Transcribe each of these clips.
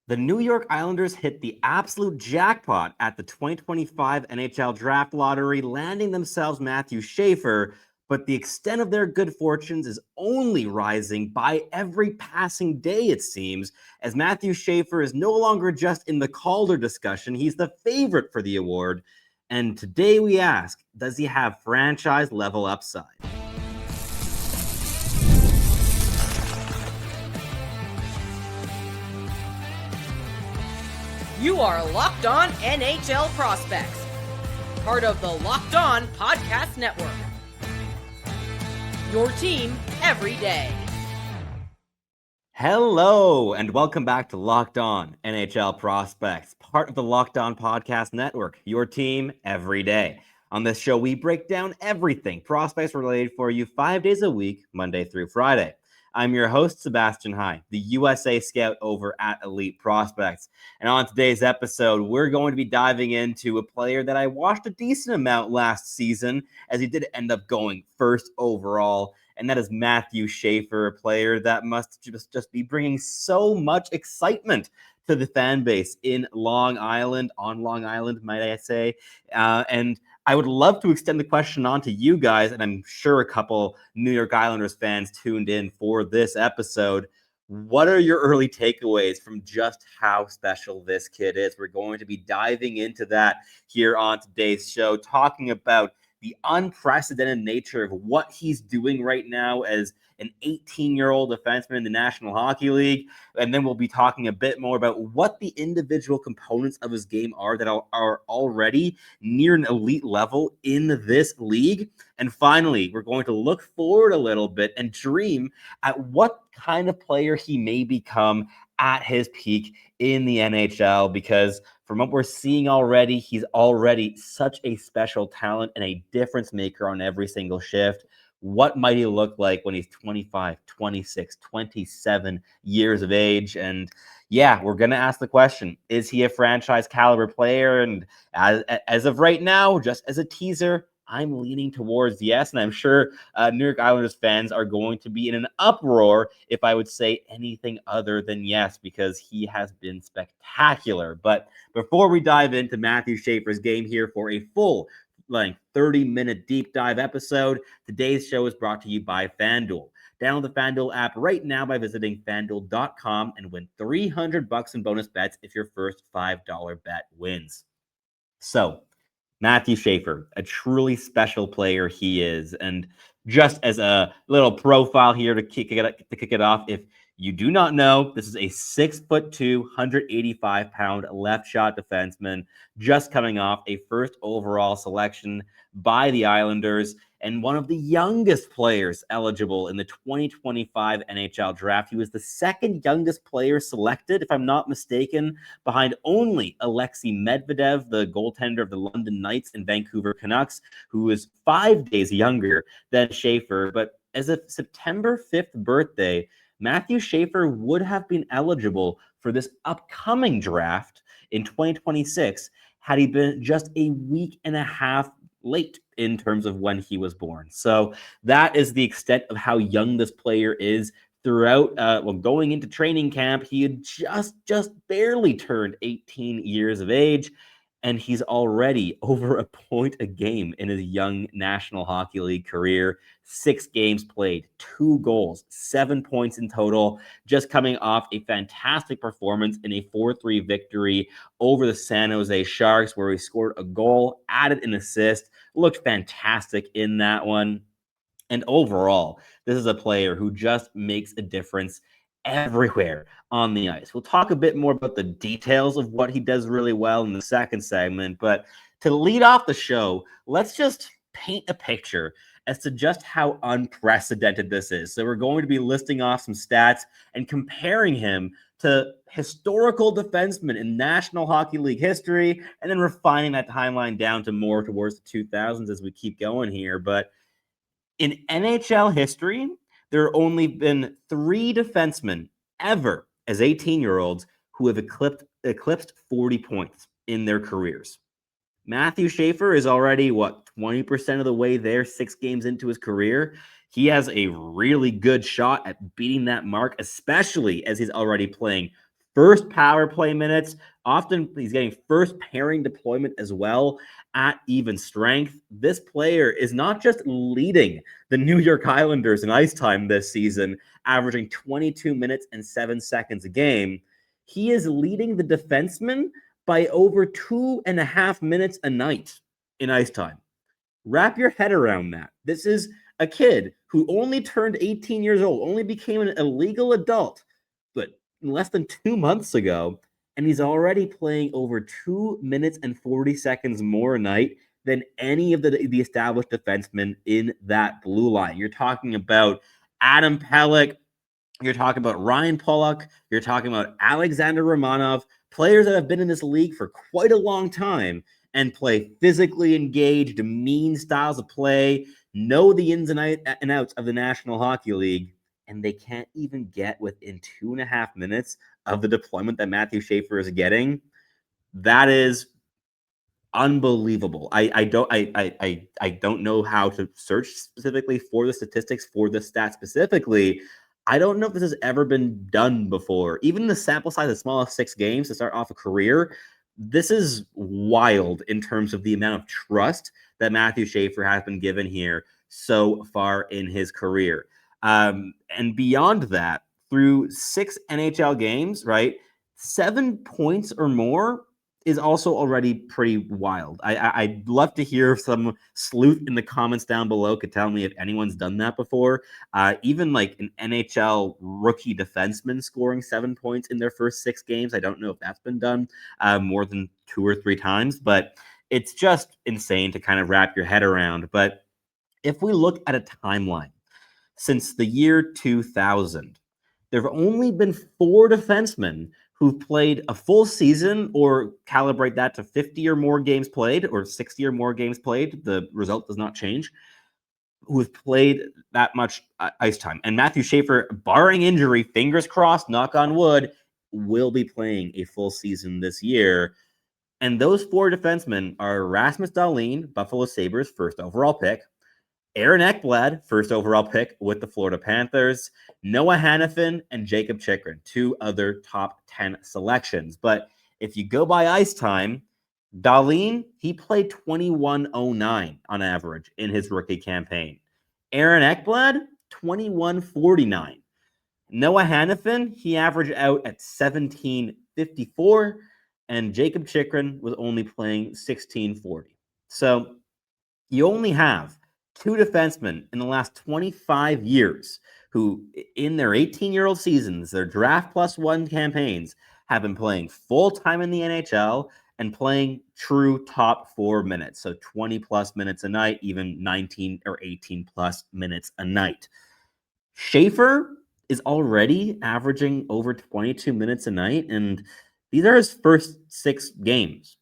The New York Islanders hit the absolute jackpot at the 2025 NHL Draft Lottery, landing themselves Matthew Schaefer, but the extent of their good fortunes is only rising by every passing day, it seems, as Matthew Schaefer is no longer just in the Calder discussion, he's the favorite for the award. And today we ask, does he have franchise-level upside? You are Locked On NHL Prospects, part of the Locked On Podcast Network. Your team every day. Hello, and welcome back to Locked On NHL Prospects, part of the Locked On Podcast Network, your team every day. On this show, we break down everything prospects related for you 5 days a week, Monday through Friday. I'm your host, Sebastian High, the USA scout over at Elite Prospects. And on today's episode, we're going to be diving into a player that I watched a decent amount last season, as he did end up going first overall, and that is Matthew Schaefer, a player that must just be bringing so much excitement to the fan base in Long Island, on Long Island, might I say. And I would love to extend the question on to you guys, and I'm sure a couple New York Islanders fans tuned in for this episode. What are your early takeaways from just how special this kid is? We're going to be diving into that here on today's show, talking about the unprecedented nature of what he's doing right now as an 18-year-old defenseman in the National Hockey League. And then we'll be talking a bit more about what the individual components of his game are that are already near an elite level in this league. And finally, we're going to look forward a little bit and dream at what kind of player he may become at his peak in the NHL, because from what we're seeing already, he's already such a special talent and a difference maker on every single shift. What might he look like when he's 25, 26, 27 years of age? And yeah, we're going to ask the question, is he a franchise caliber player? And as of right now, just as a teaser, I'm leaning towards yes, and I'm sure New York Islanders fans are going to be in an uproar if I would say anything other than yes, because he has been spectacular. But before we dive into Matthew Schaefer's game here for a full 30-minute deep dive episode, today's show is brought to you by FanDuel. Download the FanDuel app right now by visiting FanDuel.com and win $300 in bonus bets if your first $5 bet wins. So, Matthew Schaefer, a truly special player he is. And just as a little profile here to kick it off, if you do not know, this is a 6'2", 185-pound left shot defenseman, just coming off a first overall selection by the Islanders, and one of the youngest players eligible in the 2025 NHL draft. He was the second youngest player selected, if I'm not mistaken, behind only Alexei Medvedev, the goaltender of the London Knights and Vancouver Canucks, who is 5 days younger than Schaefer. But as a September 5th birthday, Matthew Schaefer would have been eligible for this upcoming draft in 2026 had he been just a week and a half late in terms of when he was born. So that is the extent of how young this player is. Throughout, going into training camp, he had just barely turned 18 years of age, and he's already over a point a game in his young National Hockey League career. 6 games played, 2 goals, 7 points in total, just coming off a fantastic performance in a 4-3 victory over the San Jose Sharks, where he scored a goal, added an assist, looked fantastic in that one. And overall, this is a player who just makes a difference everywhere on the ice. We'll talk a bit more about the details of what he does really well in the second segment, but to lead off the show, let's just paint a picture as to just how unprecedented this is. So we're going to be listing off some stats and comparing him to historical defensemen in National Hockey League history, and then refining that timeline down to more towards the 2000s as we keep going here. But in NHL history, there have only been 3 defensemen ever as 18-year-olds who have eclipsed 40 points in their careers. Matthew Schaefer is already, 20% of the way there, 6 games into his career. He has a really good shot at beating that mark, especially as he's already playing first power play minutes. Often he's getting first pairing deployment as well at even strength. This player is not just leading the New York Islanders in ice time this season, averaging 22 minutes and 7 seconds a game. He is leading the defenseman by over 2.5 minutes a night in ice time. Wrap your head around that. This is a kid who only turned 18 years old, only became an illegal adult, but less than 2 months ago, and he's already playing over 2 minutes and 40 seconds more a night than any of the established defensemen in that blue line. You're talking about Adam Pelech, you're talking about Ryan Pollock, you're talking about Alexander Romanov, players that have been in this league for quite a long time and play physically engaged, mean styles of play, know the ins and outs of the National Hockey League, and they can't even get within 2.5 minutes of the deployment that Matthew Schaefer is getting. That is unbelievable. I don't know how to search specifically for the statistics for the stat specifically. I don't know if this has ever been done before. Even the sample size of small of 6 games to start off a career, this is wild in terms of the amount of trust that Matthew Schaefer has been given here so far in his career. And beyond that, through 6 NHL games, right, 7 points or more is also already pretty wild. I'd love to hear some sleuth in the comments down below could tell me if anyone's done that before. Even like an NHL rookie defenseman scoring 7 points in their first 6 games. I don't know if that's been done more than 2 or 3 times, but it's just insane to kind of wrap your head around. But if we look at a timeline since the year 2000, there have only been 4 defensemen who've played a full season, or calibrate that to 50 or more games played, or 60 or more games played. The result does not change. Who have played that much ice time. And Matthew Schaefer, barring injury, fingers crossed, knock on wood, will be playing a full season this year. And those 4 defensemen are Rasmus Dahlin, Buffalo Sabres first overall pick, Aaron Ekblad, first overall pick with the Florida Panthers, Noah Hannafin, and Jakob Chychrun, 2 other top 10 selections. But if you go by ice time, Dahlin, he played 21.09 on average in his rookie campaign. Aaron Ekblad, 21.49. Noah Hannafin, he averaged out at 17.54, and Jakob Chychrun was only playing 16.40. So you only have 2 defensemen in the last 25 years who, in their 18-year-old seasons, their draft plus 1 campaigns, have been playing full-time in the NHL and playing true top 4 minutes. So 20 plus minutes a night, even 19 or 18 plus minutes a night. Schaefer is already averaging over 22 minutes a night, and these are his first 6 games.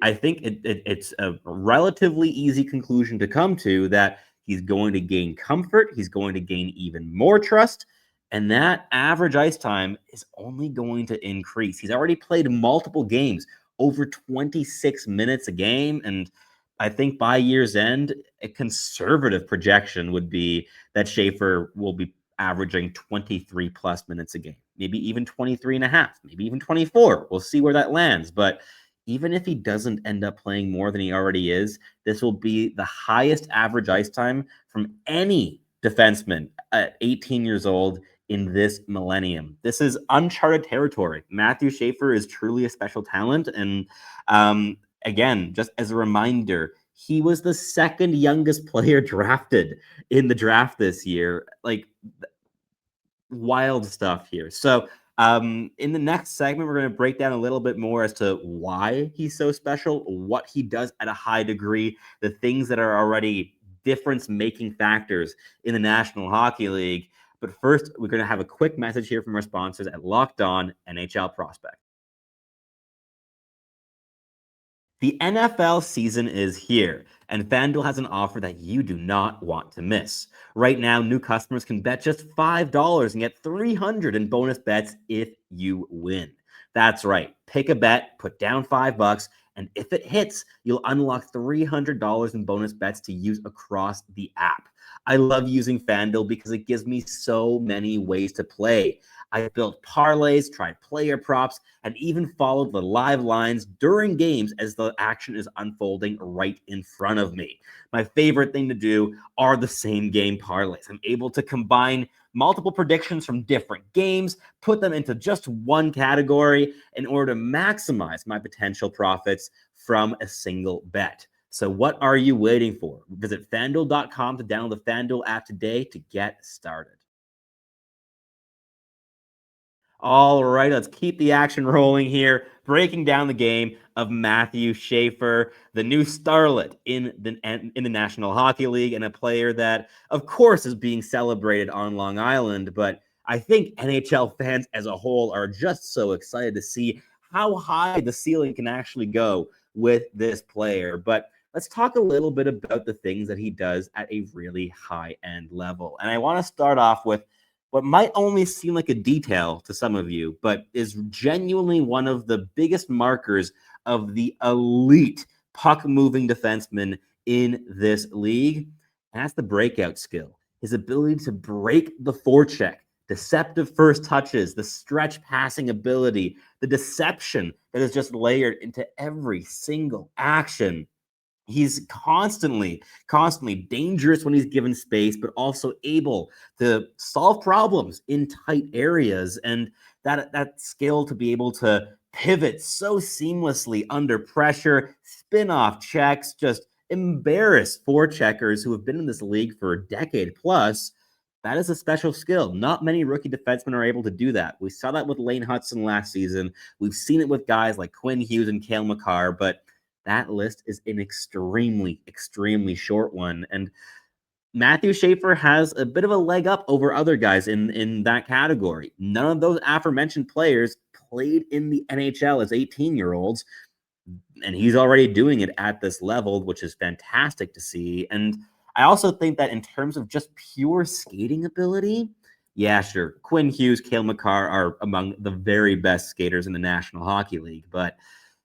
I think it's a relatively easy conclusion to come to that he's going to gain comfort, he's going to gain even more trust, and that average ice time is only going to increase. He's already played multiple games, over 26 minutes a game, and I think by year's end, a conservative projection would be that Schaefer will be averaging 23 plus minutes a game, maybe even 23 and a half, maybe even 24. We'll see where that lands, but even if he doesn't end up playing more than he already is, this will be the highest average ice time from any defenseman at 18 years old in this millennium. This is uncharted territory. Matthew Schaefer is truly a special talent. And again, just as a reminder, he was the 2nd youngest player drafted in the draft this year. Like, wild stuff here. So in the next segment, we're going to break down a little bit more as to why he's so special, what he does at a high degree, the things that are already difference-making factors in the National Hockey League. But first, we're going to have a quick message here from our sponsors at Locked On NHL Prospects. The NFL season is here, and FanDuel has an offer that you do not want to miss. Right now, new customers can bet just $5 and get $300 in bonus bets if you win. That's right. Pick a bet, put down $5, and if it hits, you'll unlock $300 in bonus bets to use across the app. I love using FanDuel because it gives me so many ways to play. I've built parlays, tried player props, and even followed the live lines during games as the action is unfolding right in front of me. My favorite thing to do are the same game parlays. I'm able to combine multiple predictions from different games, put them into just one category in order to maximize my potential profits from a single bet. So what are you waiting for? Visit FanDuel.com to download the FanDuel app today to get started. All right, let's keep the action rolling here. Breaking down the game of Matthew Schaefer, the new starlet in the National Hockey League, and a player that, of course, is being celebrated on Long Island. But I think NHL fans as a whole are just so excited to see how high the ceiling can actually go with this player. But let's talk a little bit about the things that he does at a really high-end level. And I want to start off with what might only seem like a detail to some of you, but is genuinely one of the biggest markers of the elite puck-moving defenseman in this league. And that's the breakout skill. His ability to break the forecheck, deceptive first touches, the stretch passing ability, the deception that is just layered into every single action. He's constantly dangerous when he's given space, but also able to solve problems in tight areas. And that skill to be able to pivot so seamlessly under pressure, spin off checks, just embarrass forecheckers who have been in this league for a decade plus. That is a special skill. Not many rookie defensemen are able to do that. We saw that with Lane Hutson last season. We've seen it with guys like Quinn Hughes and Cale Makar, but that list is an extremely short one. And Matthew Schaefer has a bit of a leg up over other guys in that category. None of those aforementioned players played in the NHL as 18-year-olds, and he's already doing it at this level, which is fantastic to see. And I also think that in terms of just pure skating ability, yeah, sure, Quinn Hughes, Cale Makar are among the very best skaters in the National Hockey League, but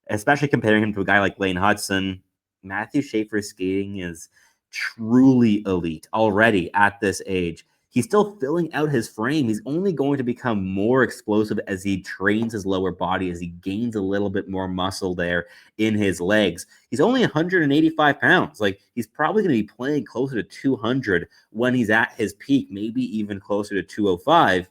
especially comparing him to a guy like Lane Hutson, Matthew Schaefer's skating is truly elite already at this age. He's still filling out his frame. He's only going to become more explosive as he trains his lower body, as he gains a little bit more muscle there in his legs. He's only 185 pounds. Like, he's probably going to be playing closer to 200 when he's at his peak, maybe even closer to 205.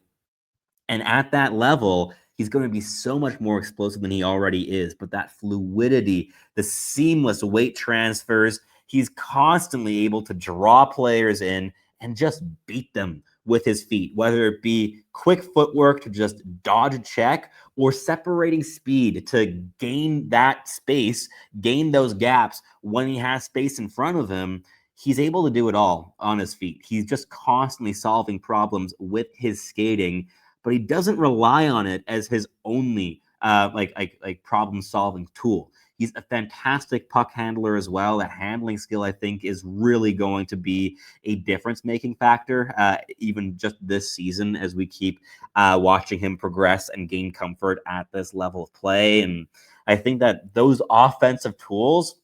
And at that level, he's going to be so much more explosive than he already is. But that fluidity, the seamless weight transfers, he's constantly able to draw players in and just beat them with his feet, whether it be quick footwork to just dodge a check or separating speed to gain that space, gain those gaps when he has space in front of him. He's able to do it all on his feet. He's just constantly solving problems with his skating, but he doesn't rely on it as his only problem-solving tool. He's a fantastic puck handler as well. That handling skill, I think, is really going to be a difference-making factor, even just this season as we keep watching him progress and gain comfort at this level of play. And I think that those offensive tools,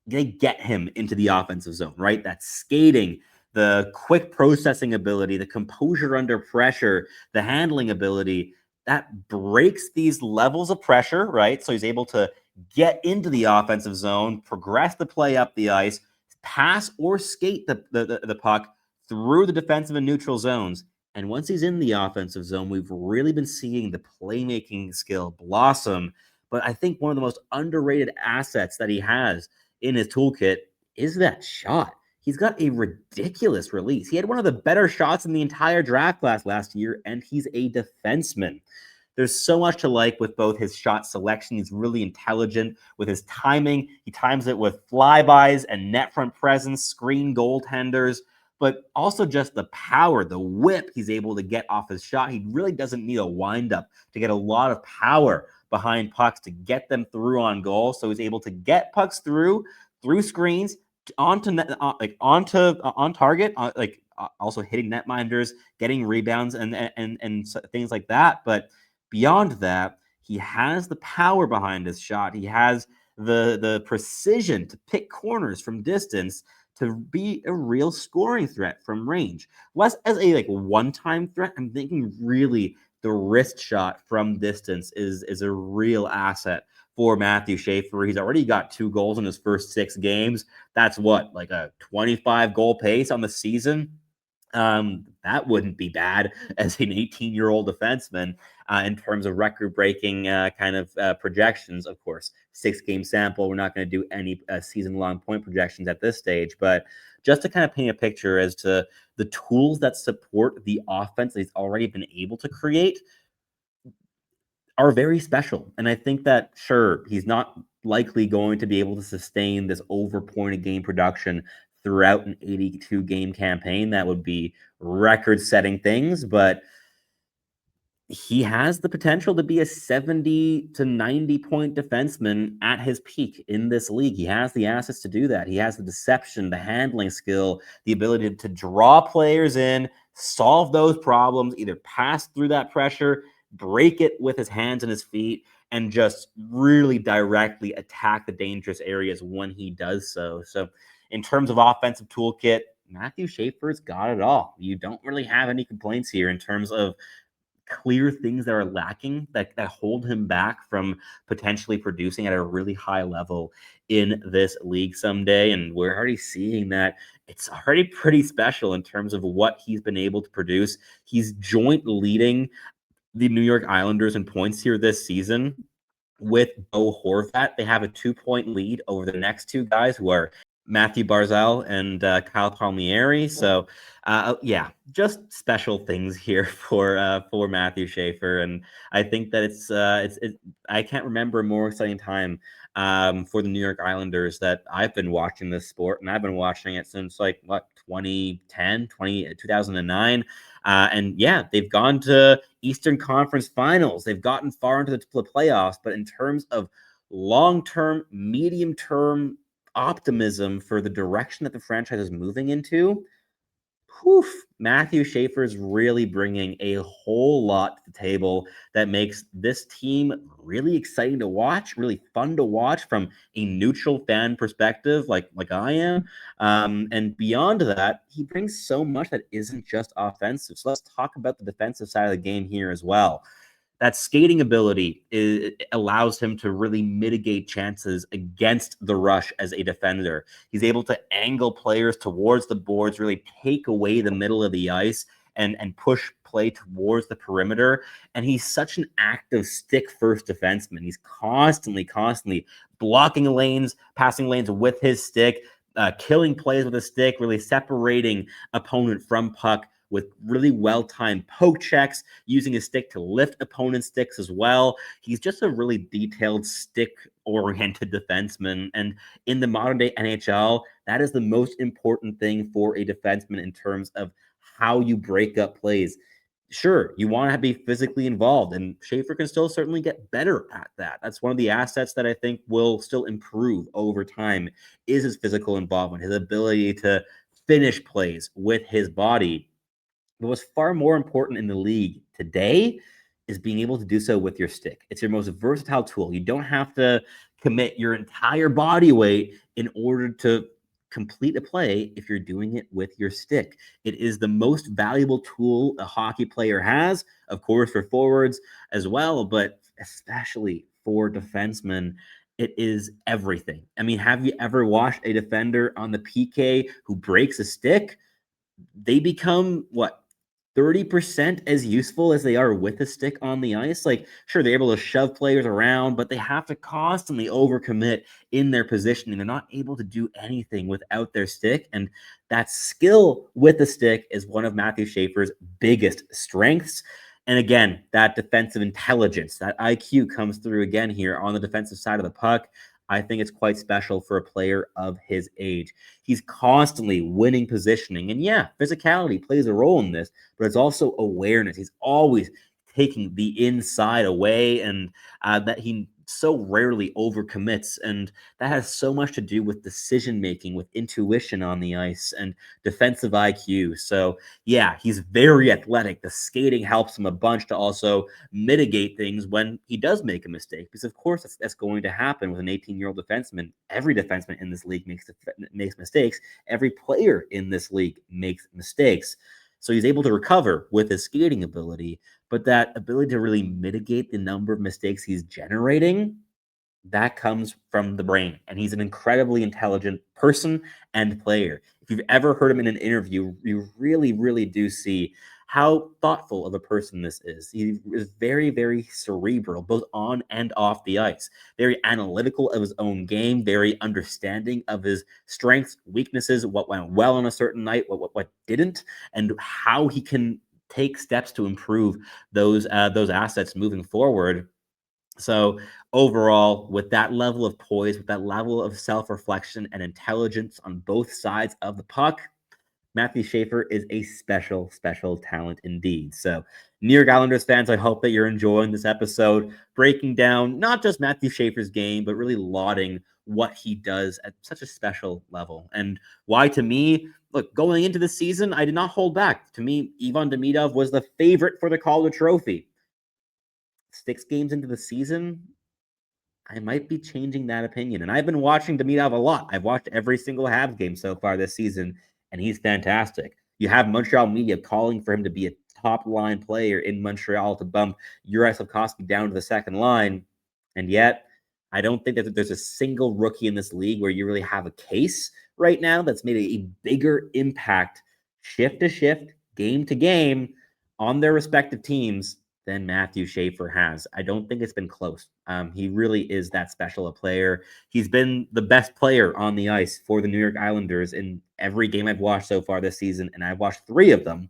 they get him into the offensive zone, right? That skating, the quick processing ability, the composure under pressure, the handling ability, that breaks these levels of pressure, right? So he's able to get into the offensive zone, progress the play up the ice, pass or skate the puck through the defensive and neutral zones. And once he's in the offensive zone, we've really been seeing the playmaking skill blossom. But I think one of the most underrated assets that he has in his toolkit is that shot. He's got a ridiculous release. He had one of the better shots in the entire draft class last year, and he's a defenseman. There's so much to like with both his shot selection. He's really intelligent with his timing. He times it with flybys and net front presence, screen goaltenders, but also just the power, the whip he's able to get off his shot. He really doesn't need a windup to get a lot of power behind pucks to get them through on goal. So he's able to get pucks through screens, onto net, on target, also hitting netminders, getting rebounds, and things like that. But beyond that, he has the power behind his shot. He has the precision to pick corners from distance to be a real scoring threat from range. Less as a one-time threat. I'm thinking really the wrist shot from distance is a real asset for Matthew Schaefer. He's already got 2 goals in his first 6 games. That's what, like a 25 goal pace on the season. That wouldn't be bad as an 18-year-old defenseman in terms of record-breaking kind of projections. Of course, 6-game sample. We're not going to do any season-long point projections at this stage, but just to kind of paint a picture as to the tools that support the offense that he's already been able to create are very special. And I think that, sure, he's not likely going to be able to sustain this over point a game production throughout an 82 game campaign. That would be record setting things, but he has the potential to be a 70 to 90 point defenseman at his peak in this league. He has the assets to do that. He has the deception, the handling skill, the ability to draw players in, solve those problems, either pass through that pressure, break it with his hands and his feet, and just really directly attack the dangerous areas when he does so. So in terms of offensive toolkit, Matthew Schaefer's got it all. You don't really have any complaints here in terms of clear things that are lacking that hold him back from potentially producing at a really high level in this league someday. And we're already seeing that it's already pretty special in terms of what he's been able to produce. He's joint leading the New York Islanders in points here this season with Bo Horvat. They have a 2-point lead over the next 2 guys, who are Matthew Barzal and Kyle Palmieri. So, yeah, just special things here for Matthew Schaefer, and I think that it's I can't remember a more exciting time for the New York Islanders that I've been watching this sport, and I've been watching it since 2009. And yeah, they've gone to Eastern Conference Finals. They've gotten far into the playoffs, but in terms of long-term, medium-term optimism for the direction that the franchise is moving into, Matthew Schaefer is really bringing a whole lot to the table that makes this team really exciting to watch, really fun to watch from a neutral fan perspective, like I am. And beyond that, he brings so much that isn't just offensive. So let's talk about the defensive side of the game here as well. That skating ability allows him to really mitigate chances against the rush as a defender. He's able to angle players towards the boards, really take away the middle of the ice and push play towards the perimeter. And he's such an active stick-first defenseman. He's constantly blocking lanes, passing lanes with his stick, killing plays with a stick, really separating opponent from puck with really well-timed poke checks, using his stick to lift opponents' sticks as well. He's just a really detailed, stick-oriented defenseman. And in the modern-day NHL, that is the most important thing for a defenseman in terms of how you break up plays. Sure, you want to be physically involved, and Schaefer can still certainly get better at that. That's one of the assets that I think will still improve over time, is his physical involvement, his ability to finish plays with his body. But what's far more important in the league today is being able to do so with your stick. It's your most versatile tool. You don't have to commit your entire body weight in order to complete a play if you're doing it with your stick. It is the most valuable tool a hockey player has, of course, for forwards as well, but especially for defensemen. It is everything. I mean, have you ever watched a defender on the PK who breaks a stick? They become 30% as useful as they are with a stick on the ice. Like, sure, they're able to shove players around, but they have to constantly overcommit in their positioning. They're not able to do anything without their stick. And that skill with the stick is one of Matthew Schaefer's biggest strengths. And again, that defensive intelligence, that IQ comes through again here on the defensive side of the puck. I think it's quite special for a player of his age. He's constantly winning positioning. And yeah, physicality plays a role in this, but it's also awareness. He's always taking the inside away, and that he so rarely overcommits, and that has so much to do with decision making, with intuition on the ice, and defensive IQ. So yeah, he's very athletic. The skating helps him a bunch to also mitigate things when he does make a mistake, because of course that's going to happen with an 18-year-old defenseman. Every defenseman in this league makes mistakes. Every player in this league makes mistakes. So he's able to recover with his skating ability, but that ability to really mitigate the number of mistakes he's generating, that comes from the brain. And he's an incredibly intelligent person and player. If you've ever heard him in an interview, you really, really do see how thoughtful of a person this is. He is very, very cerebral, both on and off the ice, very analytical of his own game, very understanding of his strengths, weaknesses, what went well on a certain night, what didn't, and how he can take steps to improve those assets moving forward. So overall, with that level of poise, with that level of self-reflection and intelligence on both sides of the puck, Matthew Schaefer is a special, special talent indeed. So, New York Islanders fans, I hope that you're enjoying this episode, breaking down not just Matthew Schaefer's game, but really lauding what he does at such a special level. And why, to me, look, going into the season, I did not hold back. To me, Ivan Demidov was the favorite for the Calder Trophy. 6 games into the season, I might be changing that opinion. And I've been watching Demidov a lot. I've watched every single Habs game so far this season, and he's fantastic. You have Montreal media calling for him to be a top line player in Montreal to bump Juraj Slafkovsky down to the second line. And yet, I don't think that there's a single rookie in this league where you really have a case right now that's made a bigger impact shift to shift, game to game on their respective teams than Matthew Schaefer has. I don't think it's been close. He really is that special a player. He's been the best player on the ice for the New York Islanders in every game I've watched so far this season, and I've watched 3 of them.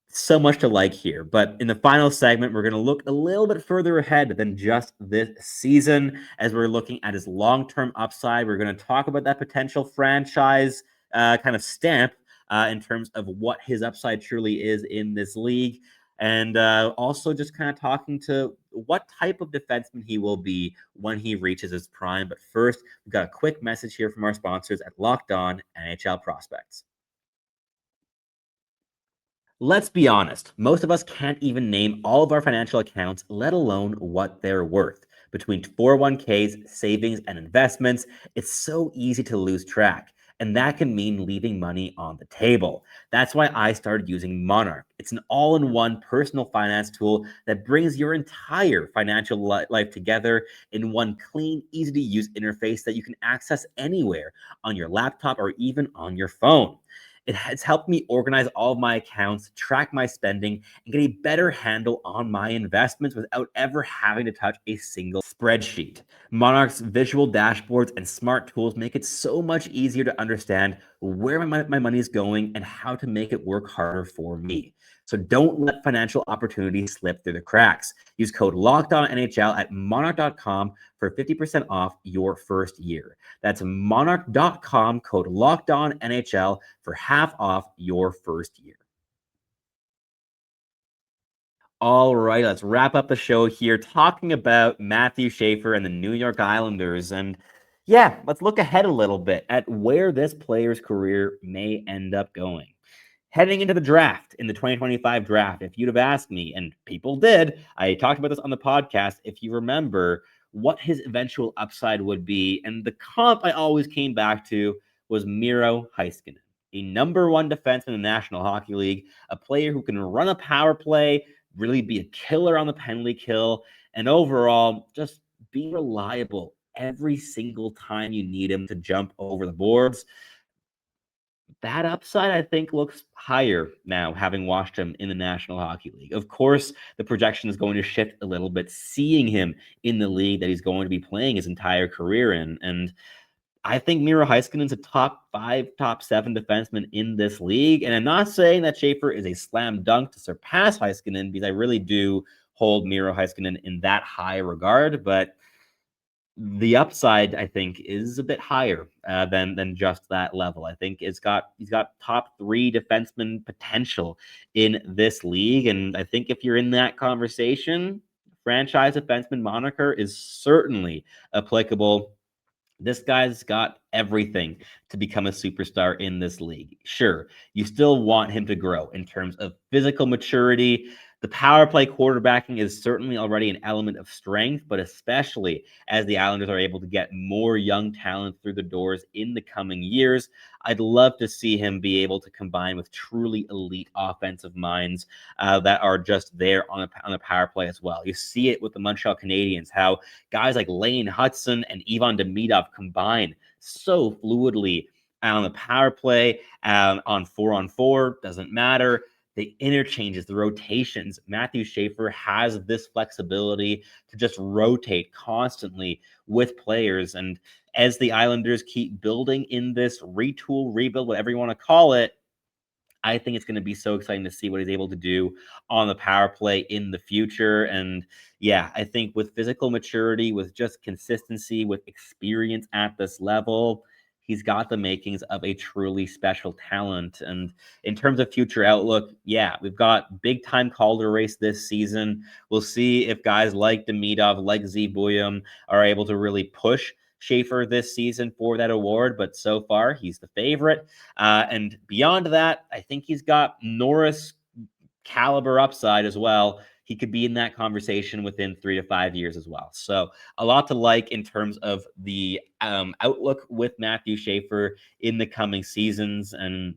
So much to like here. But in the final segment, we're going to look a little bit further ahead than just this season as we're looking at his long-term upside. We're going to talk about that potential franchise kind of stamp in terms of what his upside truly is in this league. And also just kind of talking to what type of defenseman he will be when he reaches his prime. But first, we've got a quick message here from our sponsors at Locked On NHL Prospects. Let's be honest, most of us can't even name all of our financial accounts, let alone what they're worth. Between 401ks, savings, and investments, it's so easy to lose track. And that can mean leaving money on the table. That's why I started using Monarch. It's an all-in-one personal finance tool that brings your entire financial life together in one clean, easy-to-use interface that you can access anywhere on your laptop or even on your phone. It has helped me organize all of my accounts, track my spending, and get a better handle on my investments without ever having to touch a single spreadsheet. Monarch's visual dashboards and smart tools make it so much easier to understand where my money is going and how to make it work harder for me. So don't let financial opportunities slip through the cracks. Use code LOCKEDONNHL at monarch.com for 50% off your first year. That's monarch.com, code LOCKEDONNHL for half off your first year. All right, let's wrap up the show here talking about Matthew Schaefer and the New York Islanders. And yeah, let's look ahead a little bit at where this player's career may end up going. Heading into the draft, in the 2025 draft, if you'd have asked me, and people did, I talked about this on the podcast, if you remember, what his eventual upside would be. And the comp I always came back to was Miro Heiskanen, a number 1 defenseman in the National Hockey League, a player who can run a power play, really be a killer on the penalty kill, and overall just be reliable every single time you need him to jump over the boards. That upside, I think, looks higher now, having watched him in the National Hockey League. Of course, the projection is going to shift a little bit, seeing him in the league that he's going to be playing his entire career in. And I think Miro Heiskanen's a top 5, top 7 defenseman in this league. And I'm not saying that Schaefer is a slam dunk to surpass Heiskanen, because I really do hold Miro Heiskanen in that high regard. But the upside, I think, is a bit higher than just that level. I think he's got top 3 defenseman potential in this league, and I think if you're in that conversation, franchise defenseman moniker is certainly applicable. This guy's got everything to become a superstar in this league. Sure, you still want him to grow in terms of physical maturity. The power play quarterbacking is certainly already an element of strength, but especially as the Islanders are able to get more young talent through the doors in the coming years, I'd love to see him be able to combine with truly elite offensive minds that are just there on the power play as well. You see it with the Montreal Canadiens, how guys like Lane Hudson and Ivan Demidov combine so fluidly on the power play, on 4-on-4, doesn't matter. The interchanges, the rotations. Matthew Schaefer has this flexibility to just rotate constantly with players. And as the Islanders keep building in this retool, rebuild, whatever you want to call it, I think it's going to be so exciting to see what he's able to do on the power play in the future. And yeah, I think with physical maturity, with just consistency, with experience at this level, he's got the makings of a truly special talent. And in terms of future outlook, yeah, we've got big time Calder race this season. We'll see if guys like Demidov, like Z Buyum are able to really push Schaefer this season for that award, but so far he's the favorite. And beyond that, I think he's got Norris caliber upside as well. He could be in that conversation within 3 to 5 years as well. So a lot to like in terms of the outlook with Matthew Schaefer in the coming seasons, and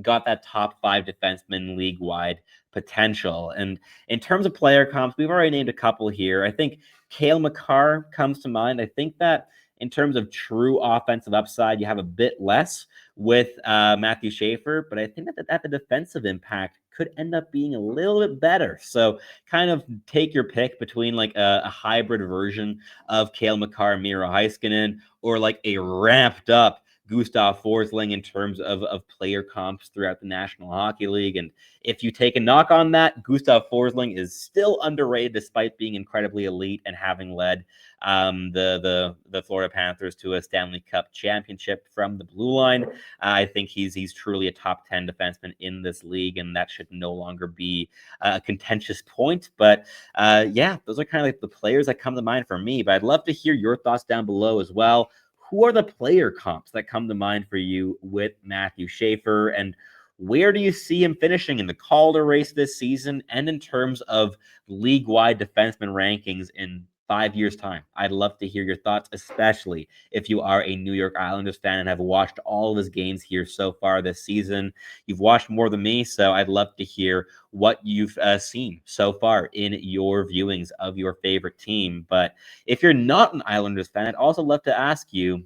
got that top 5 defenseman league-wide potential. And in terms of player comps, we've already named a couple here. I think Cale Makar comes to mind. I think that in terms of true offensive upside, you have a bit less with Matthew Schaefer, but I think that the defensive impact could end up being a little bit better. So kind of take your pick between like a hybrid version of Cale Makar, Miro Heiskanen, or like a ramped up Gustav Forsling in terms of player comps throughout the National Hockey League. And if you take a knock on that, Gustav Forsling is still underrated despite being incredibly elite and having led the Florida Panthers to a Stanley Cup championship from the blue line. I think he's truly a top 10 defenseman in this league, and that should no longer be a contentious point. But yeah, those are kind of like the players that come to mind for me. But I'd love to hear your thoughts down below as well. Who are the player comps that come to mind for you with Matthew Schaefer, and where do you see him finishing in the Calder race this season and in terms of league-wide defenseman rankings in 5 years' time? I'd love to hear your thoughts, especially if you are a New York Islanders fan and have watched all of his games here so far this season. You've watched more than me, so I'd love to hear what you've seen so far in your viewings of your favorite team. But if you're not an Islanders fan, I'd also love to ask you,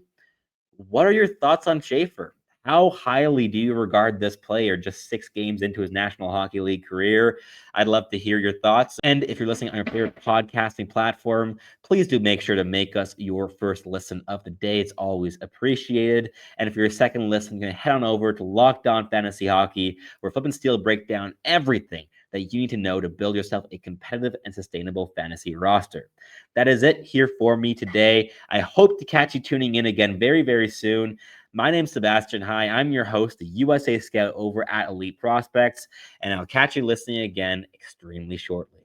what are your thoughts on Schaefer? How highly do you regard this player just 6 games into his National Hockey League career? I'd love to hear your thoughts. And if you're listening on your favorite podcasting platform, please do make sure to make us your first listen of the day. It's always appreciated. And if you're a second listen, you're going to head on over to Locked On Fantasy Hockey, where Flip and Steel break down everything that you need to know to build yourself a competitive and sustainable fantasy roster. That is it here for me today. I hope to catch you tuning in again very, very soon. My name's Sebastian. Hi, I'm your host, the USA Scout over at Elite Prospects, and I'll catch you listening again extremely shortly.